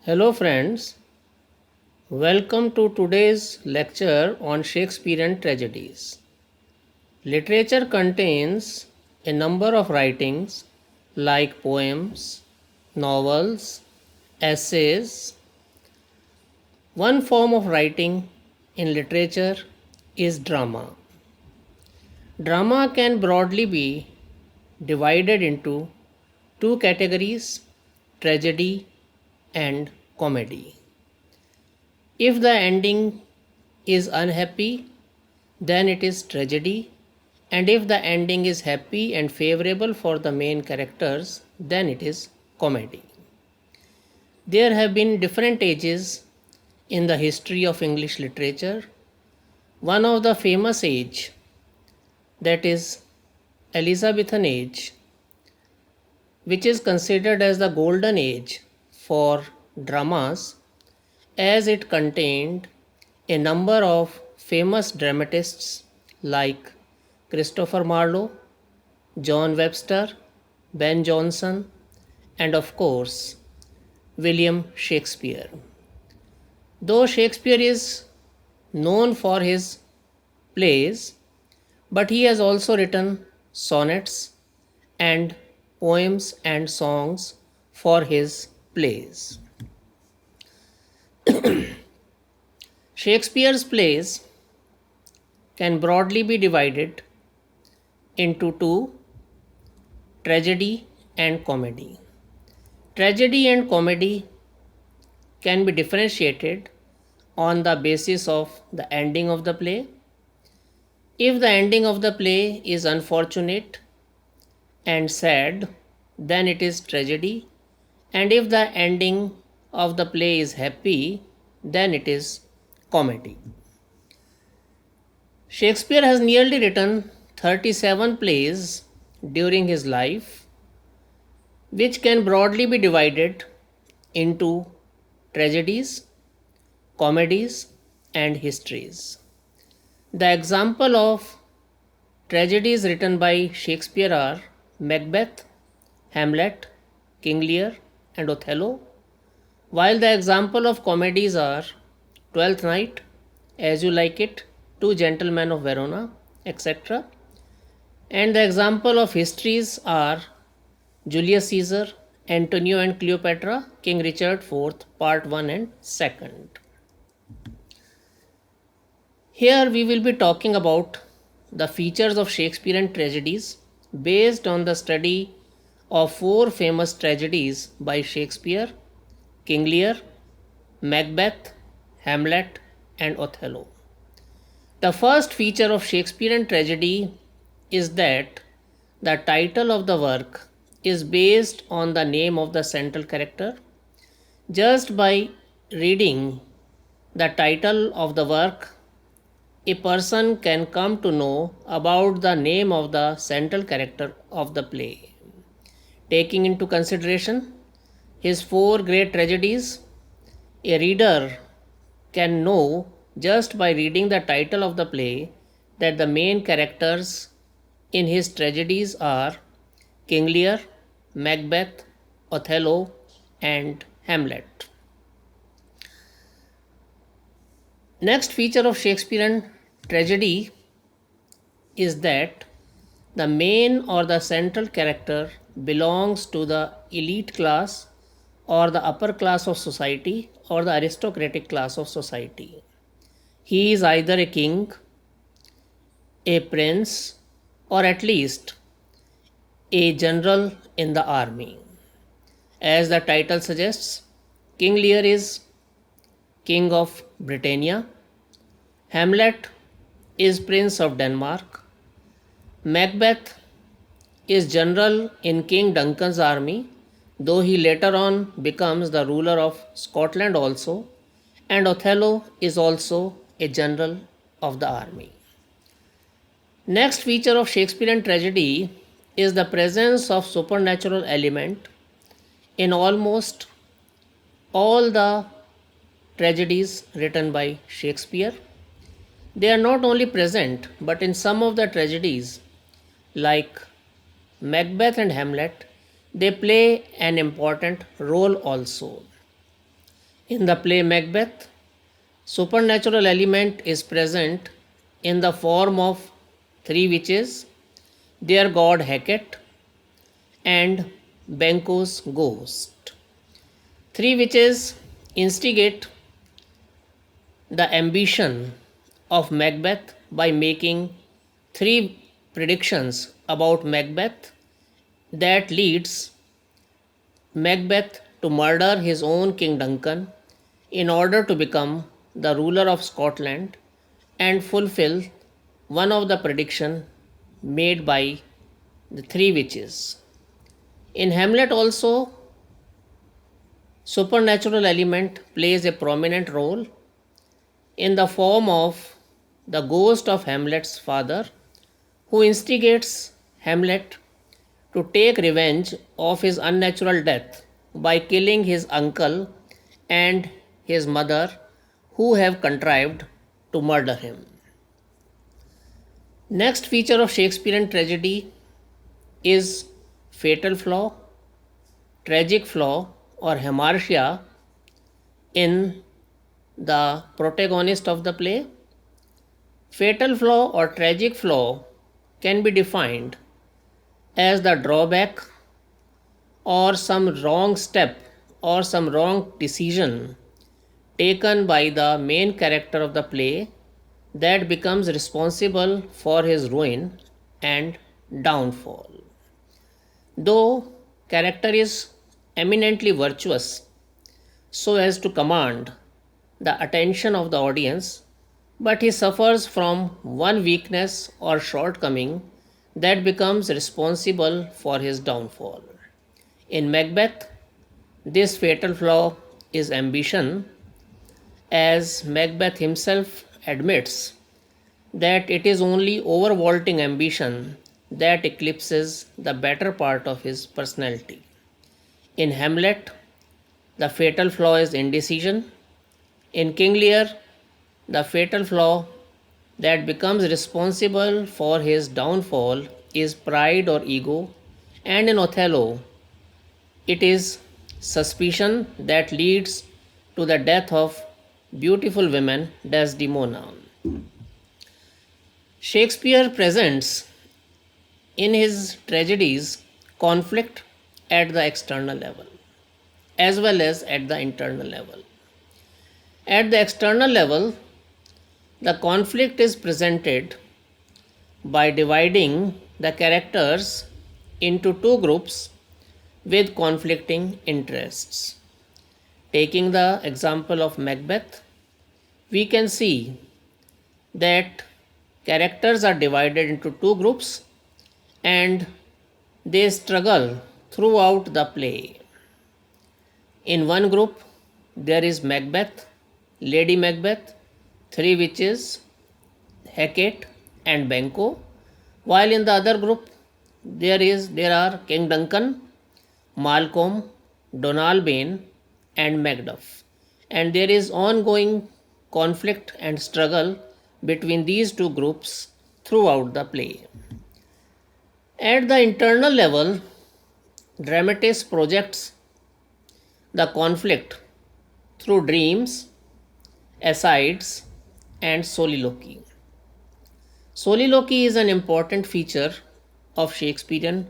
Hello, friends. Welcome to today's lecture on Shakespearean tragedies. Literature contains a number of writings like poems, novels, essays. One form of writing in literature is drama. Drama can broadly be divided into two categories: tragedy and comedy. If the ending is unhappy, then it is tragedy, and if the ending is happy and favorable for the main characters, then it is comedy. There have been different ages in the history of English literature. One of the famous age, that is Elizabethan age, which is considered as the golden age for dramas, as it contained a number of famous dramatists like Christopher Marlowe, John Webster, Ben Jonson, and of course, William Shakespeare. Though Shakespeare is known for his plays, but he has also written sonnets and poems and songs for his plays. Shakespeare's plays can broadly be divided into two: tragedy and comedy. Tragedy and comedy can be differentiated on the basis of the ending of the play. If the ending of the play is unfortunate and sad, then it is tragedy, and if the ending of the play is happy, then it is comedy. Shakespeare has nearly written 37 plays during his life, which can broadly be divided into tragedies, comedies, and histories. The example of tragedies written by Shakespeare are Macbeth, Hamlet, King Lear, and Othello, while the example of comedies are Twelfth Night, As You Like It, Two Gentlemen of Verona, etc. And the example of histories are Julius Caesar, Antonio and Cleopatra, King Richard IV, Part 1 and 2nd. Here we will be talking about the features of Shakespearean tragedies based on the study of four famous tragedies by Shakespeare: King Lear, Macbeth, Hamlet, and Othello. The first feature of Shakespearean tragedy is that the title of the work is based on the name of the central character. Just by reading the title of the work, a person can come to know about the name of the central character of the play. Taking into consideration his four great tragedies, a reader can know just by reading the title of the play that the main characters in his tragedies are King Lear, Macbeth, Othello, and Hamlet. Next feature of Shakespearean tragedy is that the main or the central character belongs to the elite class or the upper class of society or the aristocratic class of society. He is either a king, a prince, or at least a general in the army. As the title suggests, King Lear is king of Britannia, Hamlet is prince of Denmark, Macbeth is general in King Duncan's army, though he later on becomes the ruler of Scotland also, and Othello is also a general of the army. Next feature of Shakespearean tragedy is the presence of supernatural element in almost all the tragedies written by Shakespeare. They are not only present, but in some of the tragedies, like Macbeth and Hamlet, they play an important role also. In the play Macbeth, supernatural element is present in the form of three witches, their god Hecate, and Banquo's ghost. Three witches instigate the ambition of Macbeth by making three predictions about Macbeth that leads Macbeth to murder his own King Duncan in order to become the ruler of Scotland and fulfill one of the predictions made by the three witches. In Hamlet also, supernatural element plays a prominent role in the form of the ghost of Hamlet's father, who instigates Hamlet to take revenge of his unnatural death by killing his uncle and his mother, who have contrived to murder him. Next feature of Shakespearean tragedy is fatal flaw, tragic flaw, or hamartia in the protagonist of the play. Fatal flaw or tragic flaw can be defined as the drawback or some wrong step or some wrong decision taken by the main character of the play that becomes responsible for his ruin and downfall. Though character is eminently virtuous so as to command the attention of the audience, but he suffers from one weakness or shortcoming that becomes responsible for his downfall. In Macbeth, this fatal flaw is ambition, as Macbeth himself admits that it is only overvaulting ambition that eclipses the better part of his personality. In Hamlet, the fatal flaw is indecision. In King Lear, the fatal flaw that becomes responsible for his downfall is pride or ego, and in Othello, it is suspicion that leads to the death of beautiful woman Desdemona. Shakespeare presents in his tragedies conflict at the external level as well as at the internal level. At the external level, the conflict is presented by dividing the characters into two groups with conflicting interests. Taking the example of Macbeth, we can see that characters are divided into two groups and they struggle throughout the play. In one group, there is Macbeth, Lady Macbeth, three witches, Hecate, and Banquo, while in the other group, there are King Duncan, Malcolm, Donalbain, and Macduff, and there is ongoing conflict and struggle between these two groups throughout the play. At the internal level, dramatist projects the conflict through dreams, asides, and soliloquy. Soliloquy is an important feature of Shakespearean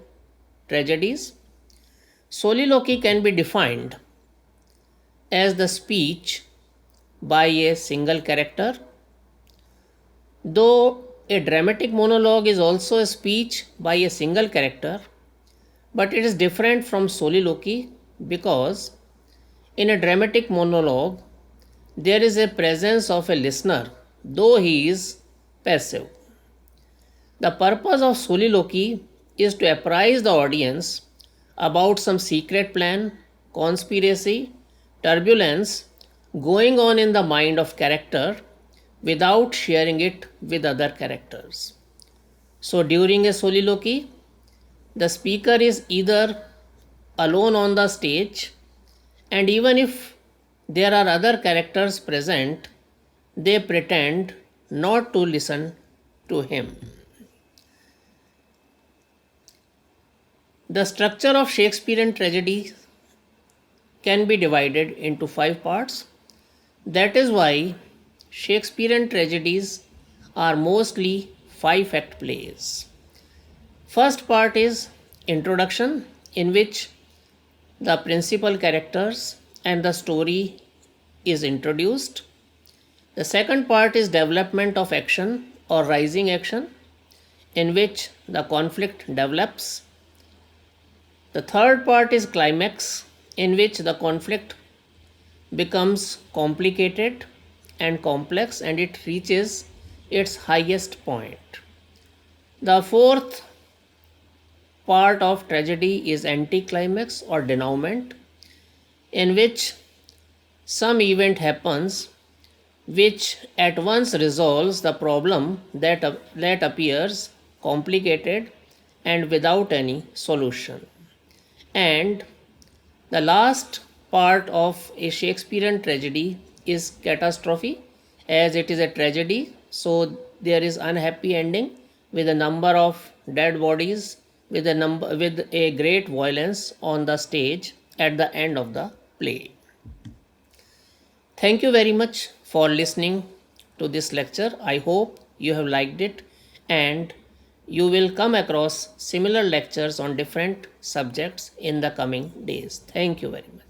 tragedies. Soliloquy can be defined as the speech by a single character, though a dramatic monologue is also a speech by a single character, but it is different from soliloquy because in a dramatic monologue there is a presence of a listener, though he is passive. The purpose of soliloquy is to apprise the audience about some secret plan, conspiracy, turbulence going on in the mind of character without sharing it with other characters. So during a soliloquy, the speaker is either alone on the stage, and even if there are other characters present, they pretend not to listen to him. The structure of Shakespearean tragedy can be divided into 5 parts. That is why Shakespearean tragedies are mostly 5 act plays. First part is introduction, in which the principal characters and the story is introduced. The second part is development of action or rising action, in which the conflict develops. The third part is climax, in which the conflict becomes complicated and complex and it reaches its highest point. The fourth part of tragedy is anticlimax or denouement, in which some event happens which at once resolves the problem that appears complicated and without any solution. And the last part of a Shakespearean tragedy is catastrophe, as it is a tragedy, so there is unhappy ending with a number of dead bodies, with a great violence on the stage at the end of the play. Thank you very much for listening to this lecture. I hope you have liked it, and you will come across similar lectures on different subjects in the coming days. Thank you very much.